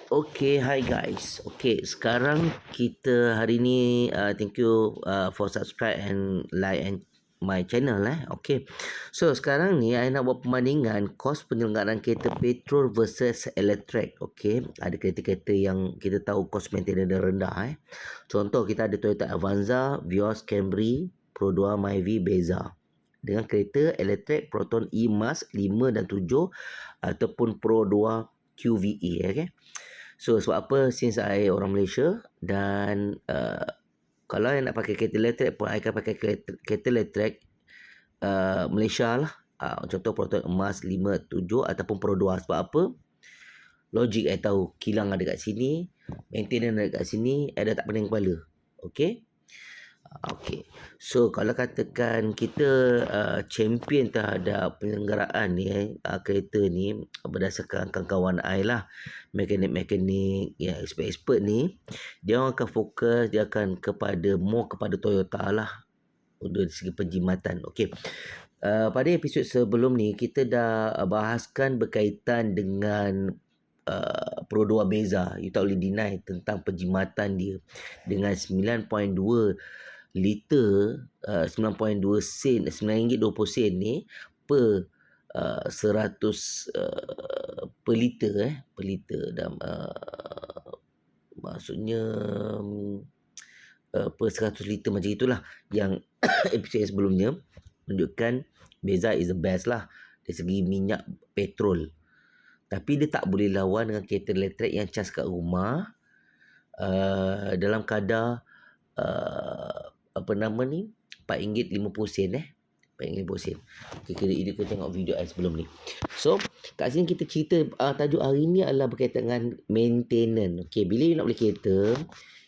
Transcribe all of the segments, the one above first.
Okay, hi guys. Okay, sekarang kita hari ni thank you for subscribe and like and my channel Okay. So sekarang ni I nak buat perbandingan kos penyelenggaraan kereta petrol versus elektrik. Okay, ada kereta-kereta yang kita tahu kos maintenance dia rendah Contoh kita ada Toyota Avanza, Vios, Camry, Pro 2, Myvi, Beza. Dengan kereta elektrik Proton E-Mas 5 dan 7 ataupun Pro 2 QVE. Okay. So sebab apa, since I orang Malaysia dan kalau I nak pakai kereta elektrik pun I akan pakai kereta elektrik Malaysia lah. Contoh Proton Emas 5, 7 ataupun Pro 2. Sebab apa? Logik I tahu kilang ada kat sini, maintenance ada kat sini, I dah tak pening kepala. Okay. Okay. So kalau katakan kita champion terhadap penyelenggaraan ni kereta ni berdasarkan kawan-kawan I lah, mekanik-mekanik yang expert ni, dia orang akan fokus, dia akan more kepada Toyota lah dari segi penjimatan. Okay. Pada episod sebelum ni kita dah bahaskan berkaitan dengan Pro 2 Beza. You tak boleh deny tentang penjimatan dia dengan 9.2 liter 9.2 sen, RM9.20 ni per 100 per liter per liter dan maksudnya per 100 liter macam itulah yang episod sebelumnya menunjukkan Beza is the best lah dari segi minyak petrol. Tapi dia tak boleh lawan dengan kereta elektrik yang cas kat rumah dalam kadar apa nama ni, RM4.50 RM4.50. Okay, kita tengok video sebelum ni. So kat sini kita cerita tajuk hari ni adalah berkaitan dengan maintenance. Okay, bila you nak beli kereta,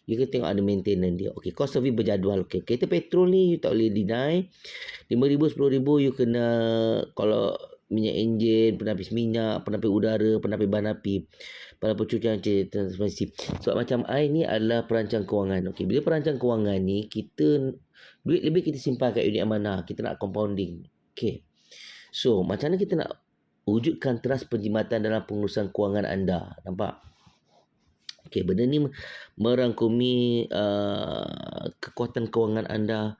you kena tengok ada maintenance dia. Okay, cost service berjadual. Okay, kereta petrol ni you tak boleh deny. RM5,000, RM10,000 you kena, kalau minyak enjin, penapis minyak, penapis udara, penapis bahan api, pada pencucian transmisi. Sebab macam I ni adalah perancang kewangan. Okey, bila perancang kewangan ni, kita duit lebih kita simpan kat unit amanah, kita nak compounding. Okey. So, macam mana kita nak wujudkan trust penjimatan dalam pengurusan kewangan anda? Nampak? Okey, benda ni merangkumi kekuatan kewangan anda,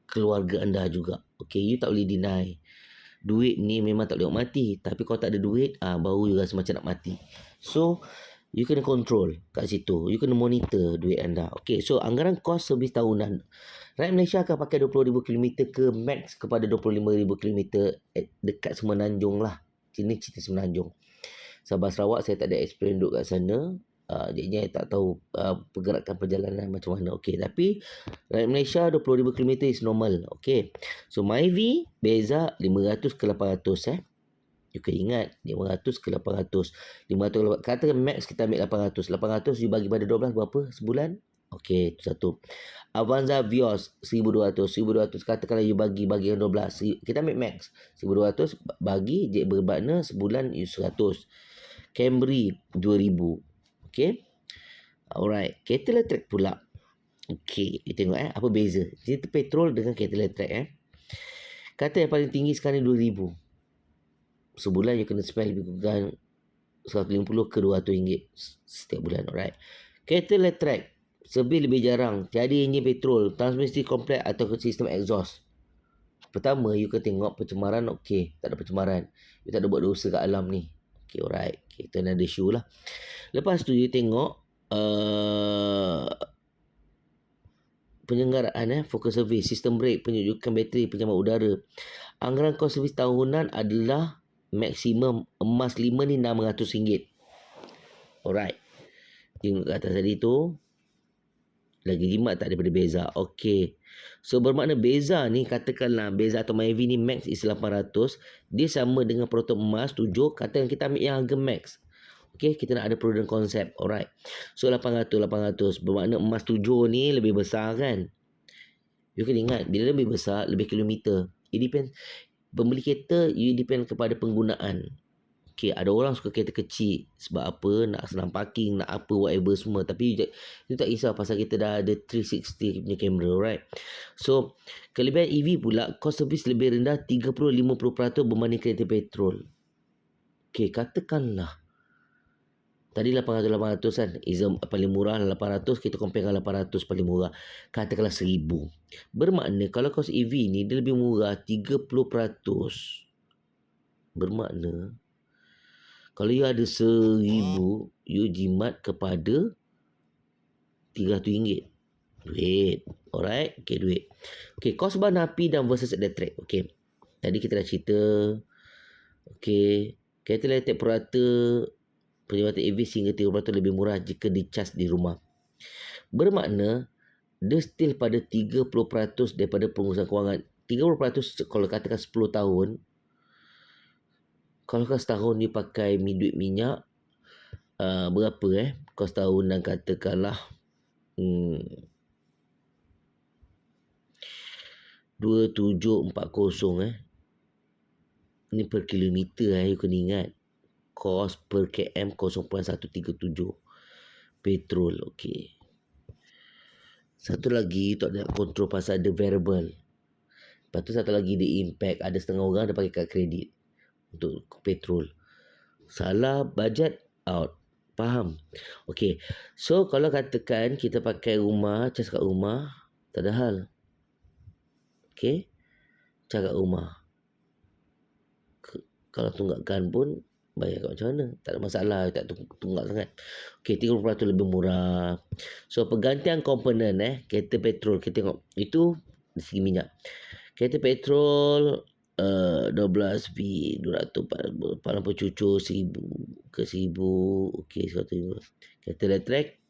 keluarga anda juga. Okey, you tak boleh deny. Duit ni memang tak boleh mati. Tapi kalau tak ada duit, baru you rasa macam nak mati. So, you kena control kat situ. You kena monitor duit anda. Okay, so anggaran kos servis tahunan. Rakyat Malaysia akan pakai 20,000 km ke max kepada 25,000 km dekat Semenanjung lah. Ini cerita Semenanjung. Sabah Sarawak saya tak ada experience duduk kat sana. Jadinya saya tak tahu pergerakan perjalanan macam mana. Okey, tapi rakyat Malaysia 20,000 km is normal. Okey. So Myvi Beza 500 ke 800 You kena ingat 500 ke 800. 500 katakan max kita ambil 800. 800 you bagi pada 12 berapa sebulan? Okey, itu satu. Avanza Vios 1,200. 1,200 katakanlah you bagi 12. Kita ambil max 1,200 bagi je bermakna sebulan you 100. Camry 2,000. Okay. Alright. Kereta elektrik pula. Okay. You tengok apa beza. Kereta petrol dengan kereta elektrik Kata yang paling tinggi sekarang 2,000. Sebulan you kena spend lebih kurang 150 ke 200 ringgit setiap bulan. Alright. Kereta elektrik servis lebih jarang. Tiada enjin petrol. Transmisi komplek atau sistem exhaust. Pertama, you kena tengok pencemaran. Okay. Tak ada pencemaran. You tak ada buat dosa kat alam ni. Okay, alright. Okay, itu ada issue lah. Lepas tu, you tengok penyelenggaraan focus service, sistem brake, penyejukan bateri, penyamak udara. Anggaran kos servis tahunan adalah maksimum emas 5 ni RM600. Alright. Tengok kat atas tadi tu. Lagi jimat tak daripada Beza. Okey. So bermakna Beza ni, katakanlah Beza atau Myvi ni max is 800. Dia sama dengan Proton Emas 7. Katakan kita ambil yang harga max. Okey, kita nak ada pro dan konsep. Alright. So 800. Bermakna emas 7 ni lebih besar kan? You kena ingat, bila lebih besar, lebih kilometer. It depends. Pembeli kereta, you depend kepada penggunaan. Okay, ada orang suka kereta kecil. Sebab apa? Nak senang parking, nak apa, whatever semua. Tapi you tak risau pasal kita dah ada 360 punya kamera, right? So, kelebihan EV pula, kos servis lebih rendah 30-50% berbanding kereta petrol. Okay, katakanlah Tadi 800 kan, paling murah 800, kita compare dengan 800 paling murah. Katakanlah 1000. Bermakna kalau kos EV ni dia lebih murah 30%. Bermakna kalau you ada 1000, you jimat kepada RM300. Duit. Alright. Okay, duit. Okay, kos bahan api dan versus elektrik. Okay. Tadi kita dah cerita. Okay. Kereta elektrik purata perkhidmatan EV sehingga 30% lebih murah jika dicas di rumah. Bermakna dia still pada 30% daripada pengurusan kewangan. 30% kalau katakan 10 tahun. Kalau kau setahun ni pakai duit minyak, berapa kau setahun dan katakanlah 2740 ni per kilometer you kena ingat. Kos per km 0.137 petrol. Okey. Satu lagi tu ada kontrol pasal ada variable. Lepas tu satu lagi dia impact. Ada setengah orang dia pakai kad kredit untuk petrol. Salah bajet, out. Faham? Okey. So kalau katakan kita pakai rumah, cas kat rumah, tak ada hal. Okey. Cas kat rumah. Kalau tunggakan pun bayar kat macam mana? Tak ada masalah, tak tunggak sangat. Okey, 30% lebih murah. So pergantian komponen kereta petrol kita tengok itu dari segi minyak. Kereta petrol 12V 240 cucur 1000 ke 1000. Okey, 100,000. Kereta elektrik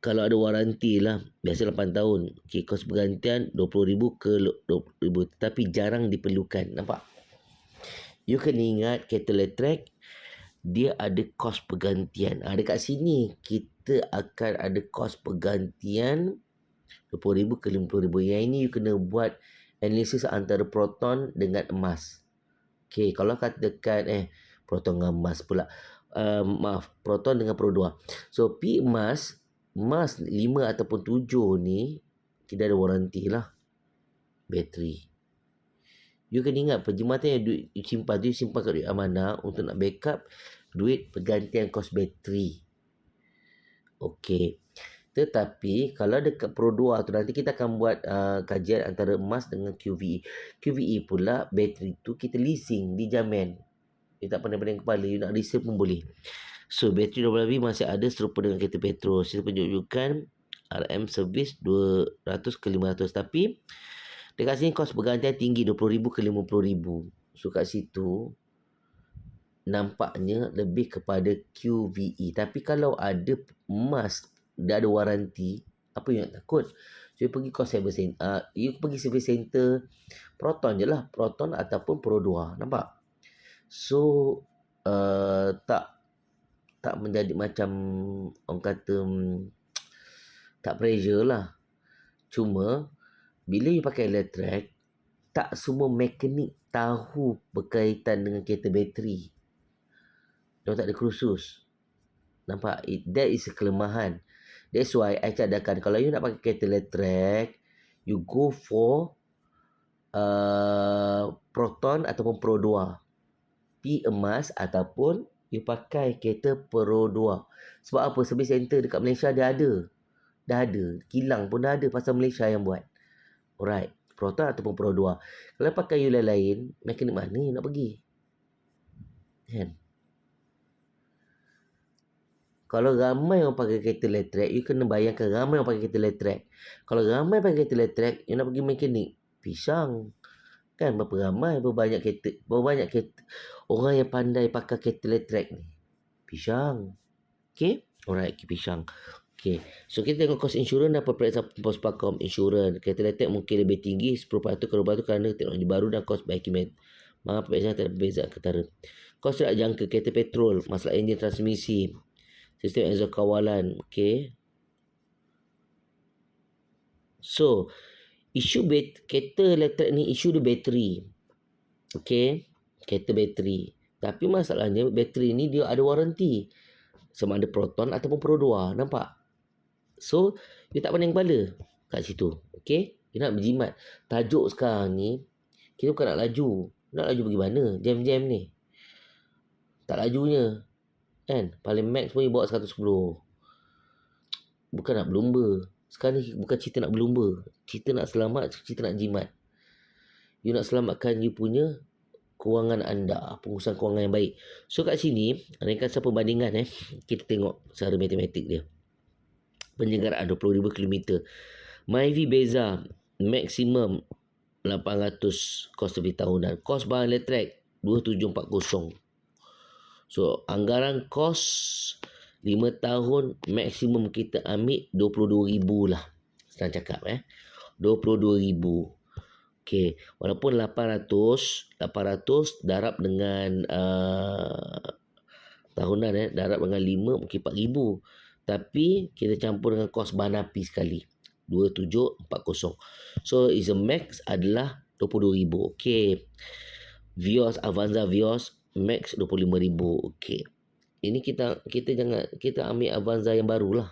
kalau ada waranti lah, biasa 8 tahun. Okey, kos pergantian 20,000 ke 20,000, tapi jarang diperlukan. Nampak? You kena ingat kereta elektrik dia ada kos pergantian. Dekat sini kita akan ada kos pergantian 20,000 ke 50,000. Yang ini you kena buat analisis antara proton dengan emas. Okey, kalau katakan proton dengan emas pula. Proton dengan Pro 2. So P emas 5 ataupun 7 ni tidak ada waranti lah. Bateri. You kena ingat perkhidmatan yang duit you simpan tu, you simpan kat duit amanah untuk nak backup duit pergantian kos bateri. Okey. Tetapi kalau dekat Pro 2 tu nanti kita akan buat kajian antara emas dengan QVE. QVE pula bateri tu kita leasing, dijamin. You tak pandai-pandai kepala, you nak resale pun boleh. So bateri 12V masih ada serupa dengan kereta petrol. Saya tunjukkan RM servis 200 ke 500. Tapi dekat sini kos pergantian tinggi 20,000 ke 50,000. So kat situ nampaknya lebih kepada QVE. Tapi kalau ada emas, dah ada waranti, apa yang nak takut? So you pergi service center, you pergi service center Proton je lah, Proton ataupun Pro 2. Nampak? So tak menjadi macam orang kata tak pressure lah. Cuma bila you pakai elektrik, tak semua mekanik tahu berkaitan dengan kereta bateri. Dia tak ada kursus. Nampak? That is a kelemahan. That's why I cadangkan kalau you nak pakai kereta elektrik, you go for Proton ataupun Pro 2. P emas ataupun you pakai kereta Pro 2. Sebab apa? Service center dekat Malaysia dia ada. Dah ada. Kilang pun dah ada pasal Malaysia yang buat. Alright. Proton ataupun Pro 2. Kalau pakai you lain-lain, mekanik mana you nak pergi? Kan? Kalau ramai orang pakai kereta elektrik, you kena bayangkan ramai orang pakai kereta elektrik. Kalau ramai pakai kereta elektrik, you nak pergi mekanik, pisang. Kan berapa ramai, berapa banyak kereta orang yang pandai pakai kereta elektrik ni. Pisang. Okay? Alright, pisang. Okay. So kita tengok kos insurans dan peperiksaan pos pakom insurans. Kereta elektrik mungkin lebih tinggi 10% ke 20% kerana teknologi baru dan kos baik kimet. Maka peperiksaan tak berbeza ketara. Kos tidak jangka kereta petrol, masalah enjin transmisi, sistem exhaust kawalan. Okay. So isu kereta elektrik ni, isu dia bateri. Okay. Kereta bateri. Tapi masalahnya bateri ni dia ada waranti. Sama ada Proton ataupun Pro 2. Nampak? So, you tak pandang kepala kat situ. Okay. You nak berjimat. Tajuk sekarang ni, kita bukan nak laju. Nak laju pergi mana? Jam-jam ni. Tak lajunya. Kan? Paling max pun you bawa 110. Bukan nak berlumba. Sekarang ni bukan cerita nak berlumba. Cerita nak selamat, cerita nak jimat. You nak selamatkan you punya kewangan anda, pengurusan kewangan yang baik. So kat sini, ringkasan perbandingan kita tengok secara matematik dia. Penyelenggaraan 20,000 km. Myvi Beza maksimum 800 kos lebih tahunan. Kos bahan elektrik 2740. So anggaran kos 5 tahun maksimum kita ambil 22,000 lah. Senang cakap 22,000. Okey, walaupun 800 darab dengan tahunan darab dengan 5 mungkin 4,000. Tapi kita campur dengan kos bahan api sekali. 2740. So is a max adalah 22,000. Okey. Vios Avanza Vios max 25,000. Okey. Ini kita ambil Avanza yang baru lah.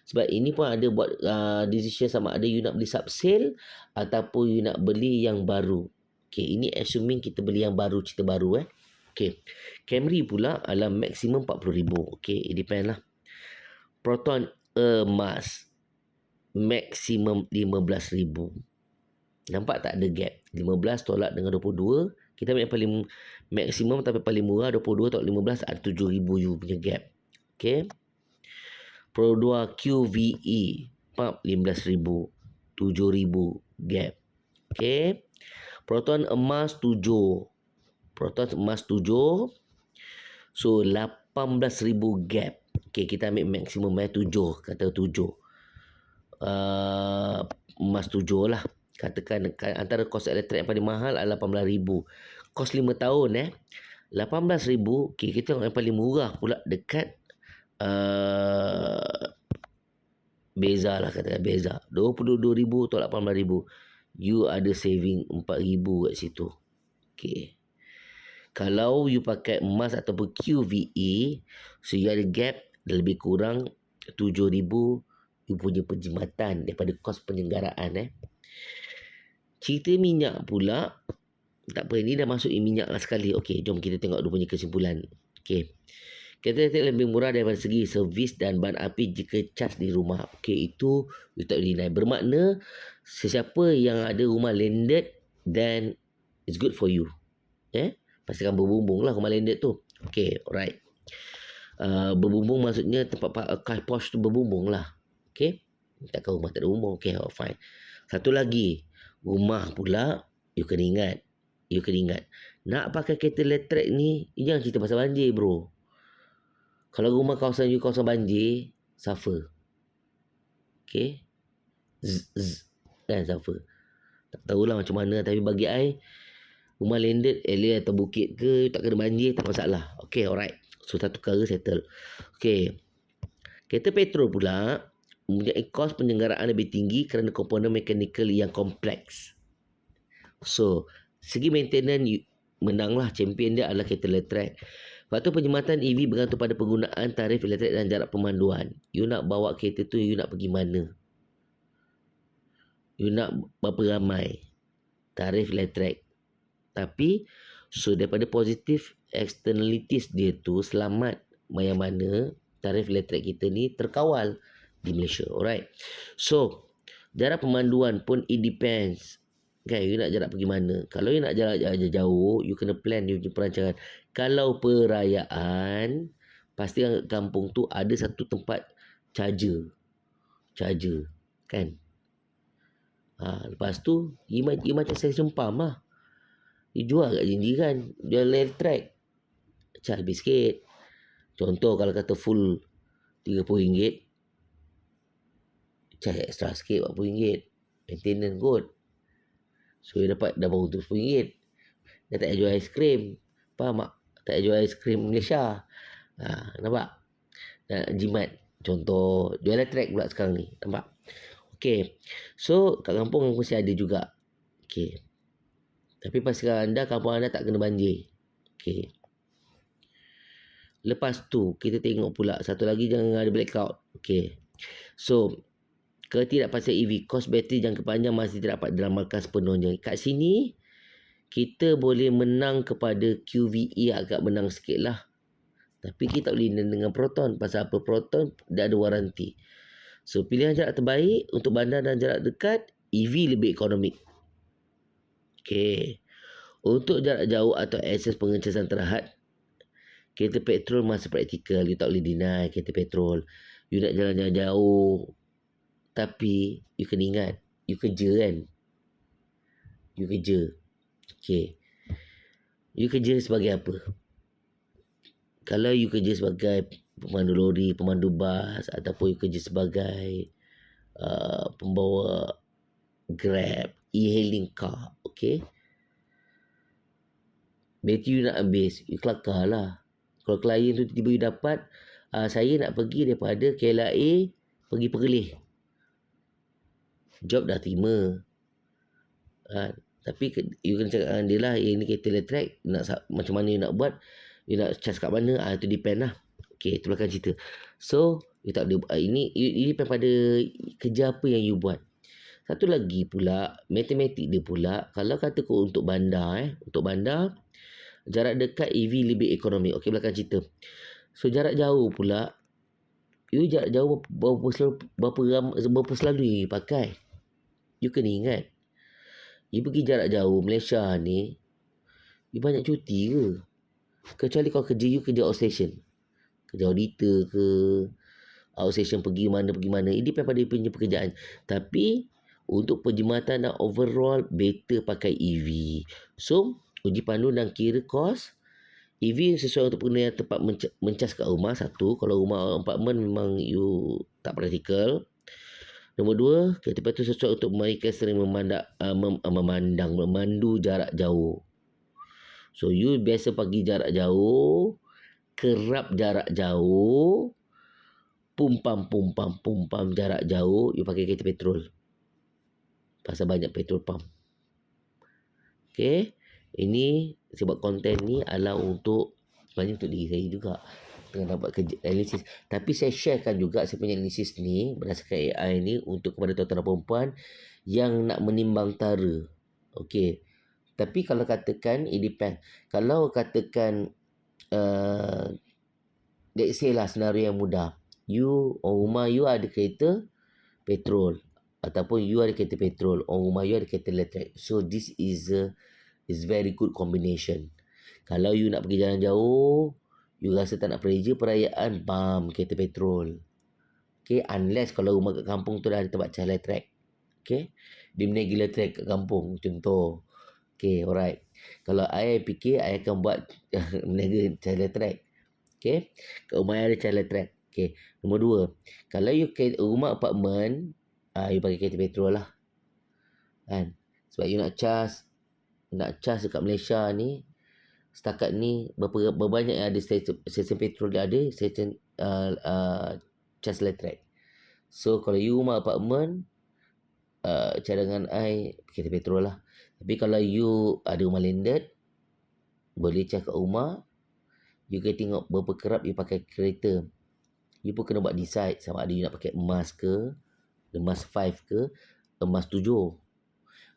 Sebab ini pun ada buat decision sama ada you nak beli sub-sale ataupun you nak beli yang baru. Okey, ini assuming kita beli yang baru, cerita baru Okey. Camry pula adalah maksimum 40,000. Okey, it depend lah. Proton emas maksimum 15,000. Nampak tak ada gap? 15 tolak dengan 22. Kita ambil yang paling maksimum tapi paling murah. 22 tolak 15 ada 7,000 you punya gap. Okey. Pro 2 QVE pump 15,000. 7,000 gap. Okey. Proton emas 7. So 18,000 gap. Okey, kita ambil maksimum 7. Kata 7. Emas 7 lah. Katakan antara kos elektrik yang paling mahal adalah 18,000. Kos 5 tahun 18,000. Okey, kita tengok yang paling murah pula dekat Beza lah, katakan Beza. 22,000 tolak 18,000. You ada saving 4,000 kat situ. Okey. Kalau you pakai emas ataupun QVE, so you ada gap lebih kurang 7,000 you punya penjimatan daripada kos penyelenggaraan Cerita minyak pula, tak apa, ini dah masuk minyak lah sekali. Okey, jom kita tengok dia punya kesimpulan. Okey. Kereta elektrik lebih murah daripada segi servis dan bahan api jika cas di rumah. Okey, itu you tak boleh deny. Bermakna sesiapa yang ada rumah landed, then it's good for you. Pastikan berbumbung lah rumah landed tu. Okey, alright. Berbumbung maksudnya tempat car posh tu berbumbung lah. Okey. Takkan rumah tak ada bumbung. Okey, fine. Satu lagi, rumah pula you kena ingat. Nak pakai kereta elektrik ni, jangan cerita pasal banjir, bro. Kalau rumah kawasan you kawasan banjir, suffer. Okey. Kan suffer. Tak tahulah macam mana, tapi bagi I, rumah landed area atau bukit ke, tak kena banjir, tak masalah. Okey, alright. So satu perkara settle. Okey. Kereta petrol pula mempunyai kos penyelenggaraan lebih tinggi kerana komponen mekanikal yang kompleks. So, segi maintenance menanglah, champion dia adalah kereta elektrik. Faktor penjimatan EV bergantung pada penggunaan tarif elektrik dan jarak pemanduan. You nak bawa kereta tu, you nak pergi mana? You nak berapa ramai? Tarif elektrik. Tapi, so daripada positif externalities dia tu, selamat yang mana tarif elektrik kita ni terkawal di Malaysia. Alright. So, jarak pemanduan pun it depends. Kan, you nak jarak pergi mana? Kalau you nak jarak jauh, you kena plan you punya perancangan. Kalau perayaan, pasti kampung tu ada satu tempat charger. Kan? Lepas tu, you macam stesen pump lah. You jual kat jinjiran, jual elektrik. Charge lebih sikit. Contoh kalau kata full RM30, charge extra sikit RM40. Maintenance kot. So, dia dapat dah baru tu RM10. Dia tak jual aiskrim. Faham tak? Tak jual aiskrim Malaysia. Nampak? Jimat. Contoh, jual elektrik pula sekarang ni. Nampak? Okey. So, kat kampung mesti ada juga. Okey. Tapi pastikan kampung anda tak kena banjir. Okey. Lepas tu, kita tengok pula. Satu lagi, jangan ada blackout. Okey. So, ketidakpastian EV, kos bateri jangka panjang masih tidak dapat diramalkan sepenuhnya. Kat sini, kita boleh menang kepada QVE agak menang sikit lah. Tapi kita tak boleh dengan proton. Pasal apa? Proton dia ada waranti. So pilihan jarak terbaik untuk bandar dan jarak dekat, EV lebih ekonomik. Okay. Untuk jarak jauh atau akses pengecasan terhad, kereta petrol masih praktikal. You tak boleh deny kereta petrol. You nak jalan-jalan jauh, tapi you kena ingat, you kerja kan. You kerja. Okay. You kerja sebagai apa? Kalau you kerja sebagai pemandu lori, pemandu bas, ataupun you kerja sebagai pembawa Grab, e-hailing car, okay? Bateri you nak habis, you kelakar lah. Kalau klien tu tiba-tiba you dapat, saya nak pergi daripada KLIA pergi Perlis. Job dah terima. Tapi you kena cakap dengan dia lah, ini kereta elektrik, macam mana you nak buat, you nak charge kat mana, itu depend lah. Okay, itu belakang cerita. So, you tak boleh, ini depend pada kerja apa yang you buat. Satu lagi pula, matematik dia pula, kalau kata kau untuk bandar, jarak dekat EV lebih ekonomi. Okey, belakang cerita. So, jarak jauh pula, you jarak jauh berapa selalu you pakai. You kena ingat. You pergi jarak jauh, Malaysia ni, you banyak cuti ke? Kecuali kau kerja, you kerja outstation. Kerja auditor ke, outstation pergi mana. Ini depend pada you punya pekerjaan. Tapi, untuk perkhidmatan dan overall, better pakai EV. So, uji pandu dan kira kos. EV sesuai untuk pengguna yang tepat mencas kat rumah. Satu, kalau rumah apartmen memang you tak praktikal. Nombor dua, kereta petrol sesuai untuk mereka sering memandu jarak jauh. So, you biasa pergi jarak jauh, kerap jarak jauh, pumpam jarak jauh, you pakai kereta petrol. Pasal banyak petrol pump. Okay. Ini sebab konten ni adalah untuk sebenarnya untuk diri saya juga. Tengah dapat kerja analisis. Tapi saya sharekan juga saya punya analisis ni berdasarkan AI ni untuk kepada tuan-tuan dan perempuan yang nak menimbang tara. Okay. Tapi kalau katakan it depend. Kalau katakan let's say lah senario yang mudah. Rumah you ada kereta petrol. Ataupun you ada kereta petrol, rumah you ada kereta elektrik. So this is very good combination. Kalau you nak pergi jalan jauh, you rasa tak nak perayaan, kereta petrol. Okay, unless kalau rumah kat kampung tu dah ada tempat cas elektrik. Okay, dia menaiki elektrik kat kampung, contoh. Okay, alright. Kalau I fikir, I akan buat menaiki cas elektrik. Okay, kat rumah I ada cas elektrik. Okay, nombor dua. Kalau you rumah apartmen, you pakai kereta petrol lah. Kan? Sebab you nak charge dekat Malaysia ni, setakat ni berapa banyak yang ada stesen petrol dia ada, stesen charge elektrik. So kalau you rumah apartmen, cadangan I kereta petrol lah. Tapi kalau you ada rumah landed, boleh charge kat rumah, you kena tengok berapa kerap you pakai kereta. You pun kena buat decide sama ada you nak pakai emas ke, emas 5 ke, emas 7.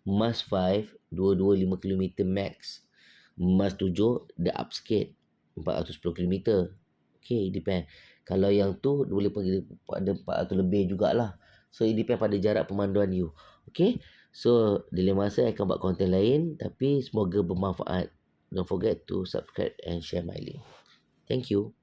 Emas 5, 225 km max. Emas 7, dia up sikit, 410 km. Okay, depend. Kalau yang tu, boleh pergi pada 400 lebih jugalah. So, it depend pada jarak pemanduan you. Okay, so, di lain masa, saya akan buat konten lain. Tapi, semoga bermanfaat. Don't forget to subscribe and share my link. Thank you.